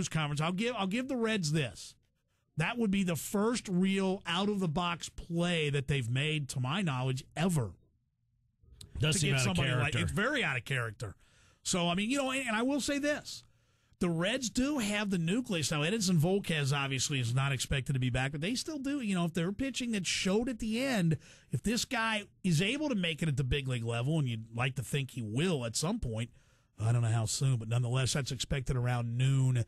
news conference. I'll give the Reds this. That would be the first real out-of-the-box play that they've made, to my knowledge, ever. Does seem out of character. It's very out of character. So, I mean, and I will say this. The Reds do have the nucleus. Now, Edinson Volquez obviously is not expected to be back, but they still do. If they're pitching that showed at the end, if this guy is able to make it at the big league level, and you'd like to think he will at some point, I don't know how soon, but nonetheless, that's expected around noon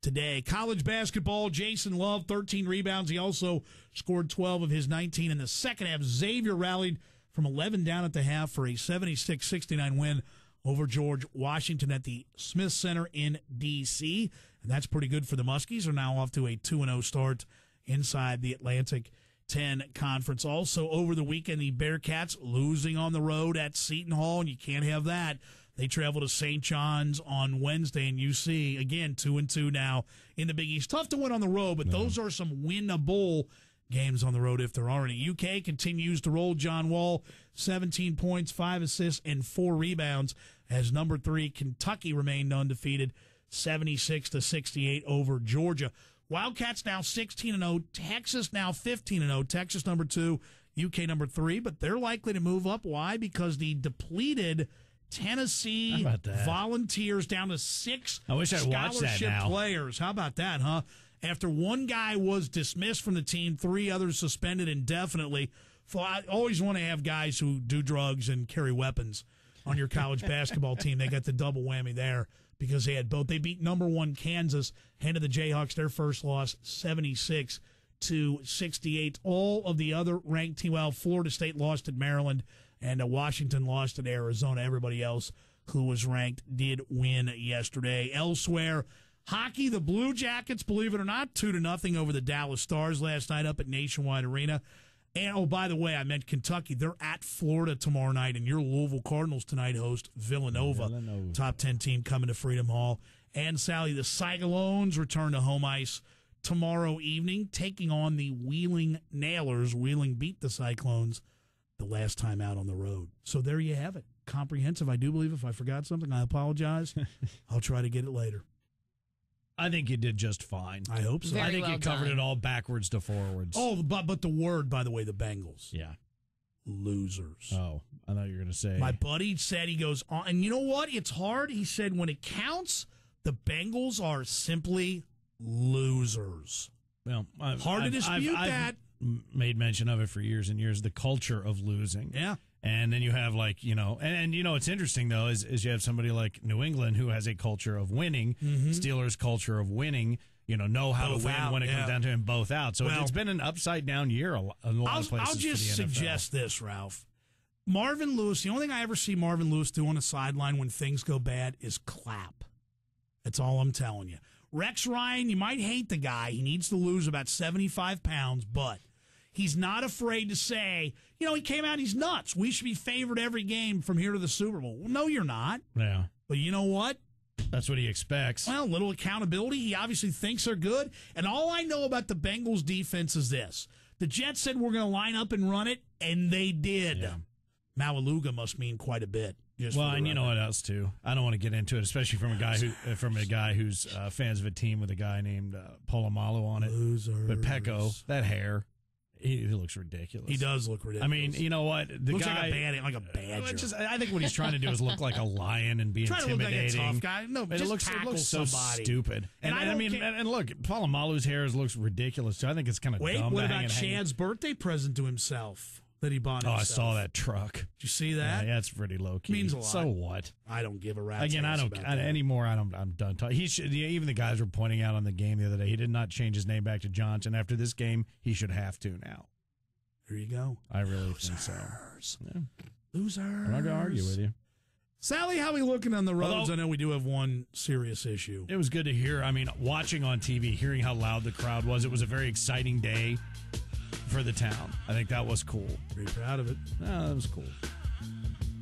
today. College basketball, Jason Love, 13 rebounds. He also scored 12 of his 19 in the second half. Xavier rallied from 11 down at the half for a 76-69 win over George Washington at the Smith Center in D.C. And that's pretty good for the Muskies. They're now off to a 2-0 start inside the Atlantic 10 Conference. Also over the weekend, the Bearcats losing on the road at Seton Hall, and you can't have that. They travel to St. John's on Wednesday, and you see, again, 2-2 now in the Big East. Tough to win on the road, but those are some winnable games on the road if there are any. UK continues to roll. John Wall, 17 points, 5 assists, and 4 rebounds as number 3 Kentucky remained undefeated, 76-68 over Georgia. Wildcats now 16-0. Texas now 15-0. Texas number 2, UK number 3, but they're likely to move up. Why? Because the depleted Tennessee Volunteers down to 6 I wish I'd watched that scholarship now. players. How about that, huh? After one guy was dismissed from the team, 3 others suspended indefinitely. I always want to have guys who do drugs and carry weapons on your college basketball team. They got the double whammy there because they had both. They beat number 1 Kansas, handed the Jayhawks their first loss, 76-68. All of the other ranked teams, well, Florida State lost at Maryland, and Washington lost at Arizona. Everybody else who was ranked did win yesterday. Elsewhere, hockey, the Blue Jackets, believe it or not, 2-0 over the Dallas Stars last night up at Nationwide Arena. And, oh, by the way, I meant Kentucky. They're at Florida tomorrow night, and your Louisville Cardinals tonight host Villanova. Top 10 team coming to Freedom Hall. And, Sally, the Cyclones return to home ice tomorrow evening, taking on the Wheeling Nailers. Wheeling beat the Cyclones the last time out on the road. So there you have it. Comprehensive, I do believe. If I forgot something, I apologize. I'll try to get it later. I think you did just fine. I hope so. Very I think well you covered done. it all backwards to forwards. Oh, but the word, by the way, the Bengals. Yeah. Losers. Oh, I thought you were going to say. My buddy said, he goes, and you know what? It's hard. He said, when it counts, the Bengals are simply losers. Well, Hard to dispute that. I've made mention of it for years and years, the culture of losing. Yeah. And then you have and what's interesting though is you have somebody like New England who has a culture of winning, Steelers culture of winning, know how Both to win out, when it comes down to him both out. So it's been an upside down year in a lot of places. I'll just for the NFL. suggest this, Ralph. Marvin Lewis, the only thing I ever see Marvin Lewis do on the sideline when things go bad is clap. That's all I'm telling you. Rex Ryan, you might hate the guy. He needs to lose about 75 pounds, but he's not afraid to say, he came out, he's nuts. We should be favored every game from here to the Super Bowl. Well, no, you're not. Yeah. But you know what? That's what he expects. Well, a little accountability. He obviously thinks they're good. And all I know about the Bengals defense is this. The Jets said we're going to line up and run it, and they did. Yeah. Malaluga must mean quite a bit. Well, and you know what else too? I don't want to get into it, especially from a guy who's fans of a team with a guy named Polamalu on it. Losers. But Pecco, that hair, he looks ridiculous. He does look ridiculous. I mean, you know what? The looks guy like a badger. I think what he's trying to do is look like a lion and be trying intimidating. to look like a tough guy. No, it just looks so somebody. stupid. And I mean, and look, Polamalu's hair looks ridiculous too. I think it's kind of dumb. What about Chad's birthday present to himself that he bought himself? I saw that truck. Did you see that? Yeah, it's pretty low key. Means a lot. So what? I don't give a rat's Again, ass I don't about that. anymore. I'm done talking. He should. Even the guys were pointing out on the game the other day. He did not change his name back to Johnson after this game. He should have to now. There you go. I really think so. Yeah. Losers. I'm not going to argue with you. Sally, how are we looking on the roads? I know we do have one serious issue. It was good to hear. I mean, watching on TV, hearing how loud the crowd was, it was a very exciting day for the town. I think that was cool. Pretty proud of it. That was cool.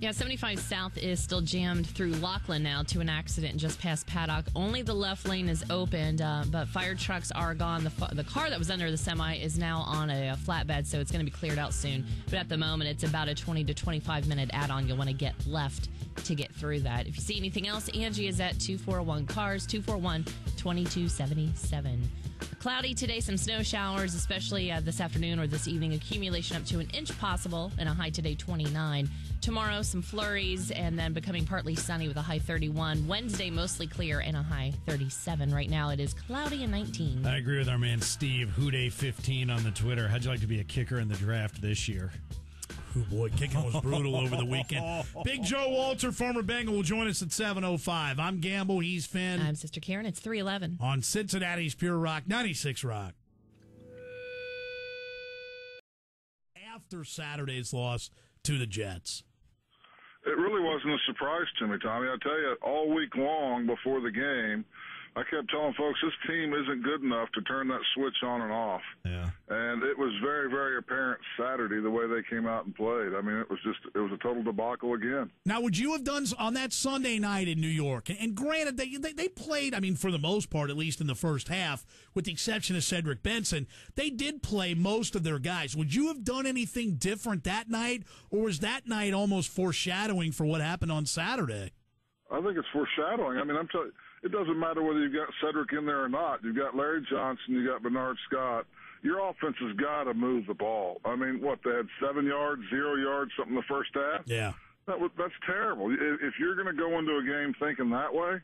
Yeah, 75 South is still jammed through Laughlin now to an accident just past Paddock. Only the left lane is opened, but fire trucks are gone. The car that was under the semi is now on a flatbed, so it's going to be cleared out soon. But at the moment, it's about a 20 to 25 minute add-on you'll want to get left to get through that. If you see anything else, Angie is at 241 Cars, 241-20 2277. Cloudy today, some snow showers, especially this afternoon or this evening. Accumulation up to an inch possible, and a high today 29. Tomorrow, some flurries, and then becoming partly sunny with a high 31. Wednesday, mostly clear and a high 37. Right now, it is cloudy and 19. I agree with our man Steve, Houday15 on the Twitter. How'd you like to be a kicker in the draft this year? Oh, boy, kicking was brutal over the weekend. Big Joe Walter, former Bengal, will join us at 7:05. I'm Gamble. He's Finn. I'm Sister Karen. It's 3:11. On Cincinnati's Pure Rock, 96 Rock. After Saturday's loss to the Jets. It really wasn't a surprise to me, Tommy. I tell you, all week long before the game, I kept telling folks this team isn't good enough to turn that switch on and off. Yeah. And it was very, very apparent Saturday the way they came out and played. I mean, it was a total debacle again. Now, would you have done on that Sunday night in New York? And granted, they played, I mean, for the most part, at least in the first half, with the exception of Cedric Benson, they did play most of their guys. Would you have done anything different that night, or was that night almost foreshadowing for what happened on Saturday? I think it's foreshadowing. I mean, I'm telling you, it doesn't matter whether you've got Cedric in there or not. You've got Larry Johnson, you got Bernard Scott. Your offense has got to move the ball. I mean, they had 7 yards, 0 yards, something in the first half? Yeah. That's terrible. If you're going to go into a game thinking that way,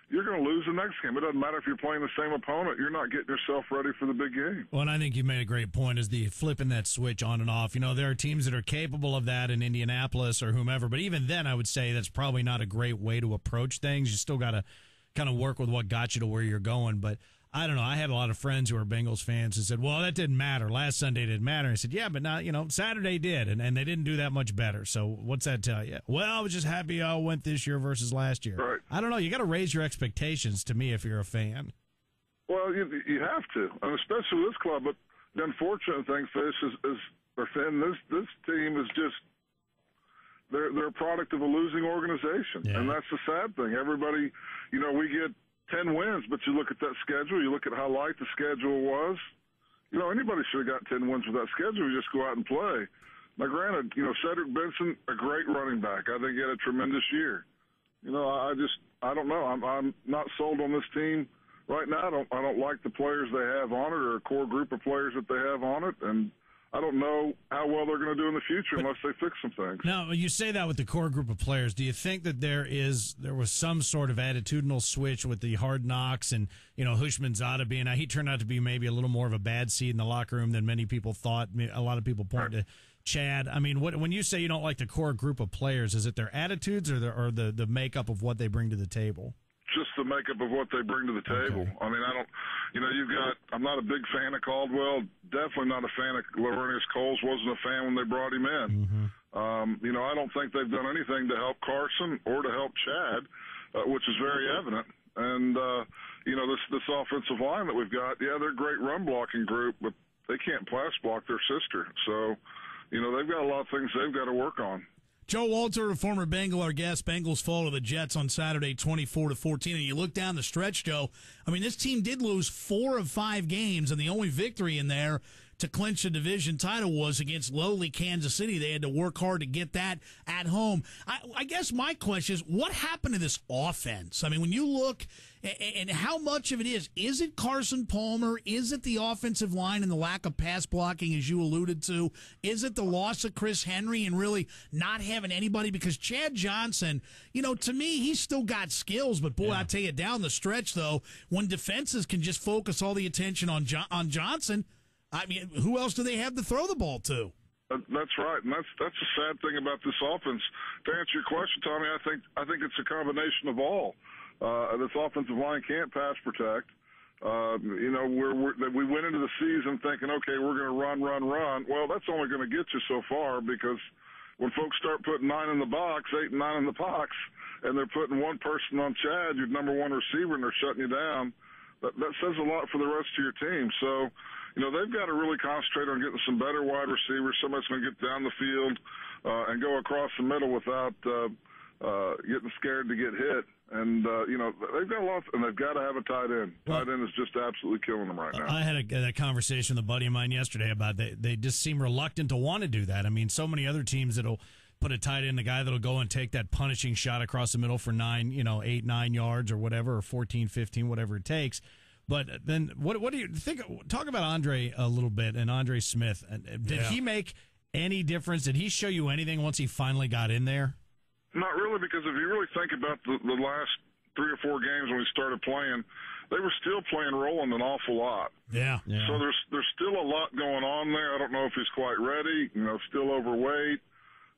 you're going to lose the next game. It doesn't matter if you're playing the same opponent. You're not getting yourself ready for the big game. Well, and I think you made a great point, is the flipping that switch on and off. You know, there are teams that are capable of that in Indianapolis or whomever, but even then I would say that's probably not a great way to approach things. You still got to kind of work with what got you to where you're going. But I don't know. I had a lot of friends who are Bengals fans who said, well, that didn't matter. Last Sunday didn't matter. I said, yeah, but now, Saturday did, and they didn't do that much better. So what's that tell you? Well, I was just happy I went this year versus last year. Right. I don't know. You got to raise your expectations, to me, if you're a fan. Well, you have to, and especially with this club. But the unfortunate thing, Fish, Finn, this team is just they're a product of a losing organization, yeah. And that's the sad thing. Everybody, we get 10 wins, but you look at that schedule, you look at how light the schedule was. Anybody should have got 10 wins with that schedule. You just go out and play. Now, granted, Cedric Benson, a great running back. I think he had a tremendous year. I don't know. I'm not sold on this team right now. I don't like the players they have on it, or a core group of players that they have on it, and I don't know how well they're going to do in the future unless they fix some things. Now, you say that with the core group of players. Do you think that there was some sort of attitudinal switch with the hard knocks and, Houshmandzadeh being, he turned out to be maybe a little more of a bad seed in the locker room than many people thought. A lot of people point to Chad. I mean, when you say you don't like the core group of players, is it their attitudes or the makeup of what they bring to the table? Just the makeup of what they bring to the table. Okay. I mean, I'm not a big fan of Caldwell, definitely not a fan of Laveranues Coles, wasn't a fan when they brought him in. Mm-hmm. I don't think they've done anything to help Carson or to help Chad, which is very evident. And, this offensive line that we've got, they're a great run blocking group, but they can't pass block their sister. So, they've got a lot of things they've got to work on. Joe Walter, a former Bengal, our guest. Bengals fall to the Jets on Saturday, 24-14. And you look down the stretch, Joe. I mean, this team did lose 4 of 5 games, and the only victory in there to clinch the division title was against lowly Kansas City. They had to work hard to get that at home. I guess my question is, what happened to this offense? I mean, when you look and how much of it is it Carson Palmer? Is it the offensive line and the lack of pass blocking, as you alluded to? Is it the loss of Chris Henry and really not having anybody? Because Chad Johnson, to me, he's still got skills, but boy, I tell you, down the stretch, though, when defenses can just focus all the attention on Johnson, I mean, who else do they have to throw the ball to? That's right, and that's the sad thing about this offense. To answer your question, Tommy, I think it's a combination of all. This offensive line can't pass protect. We went into the season thinking, okay, we're going to run. Well, that's only going to get you so far, because when folks start putting 9 in the box, 8 and 9 in the box, and they're putting one person on Chad, your number one receiver, and they're shutting you down, that says a lot for the rest of your team. So, they've got to really concentrate on getting some better wide receivers, somebody's going to get down the field and go across the middle without getting scared to get hit. And, they've got a lot, and they've got to have a tight end. Tight end is just absolutely killing them right now. I had a conversation with a buddy of mine yesterday about they just seem reluctant to want to do that. I mean, so many other teams that'll put a tight end, the guy that'll go and take that punishing shot across the middle for 8, 9 yards or whatever, or 14, 15, whatever it takes. But then what do you think? Talk about Andre a little bit and Andre Smith. Did he make any difference? Did he show you anything once he finally got in there? Not really, because if you really think about the last 3 or 4 games when we started playing, they were still playing Roland an awful lot. Yeah. So there's still a lot going on there. I don't know if he's quite ready. Still overweight.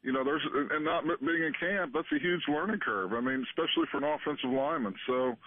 And not being in camp, that's a huge learning curve. I mean, especially for an offensive lineman. So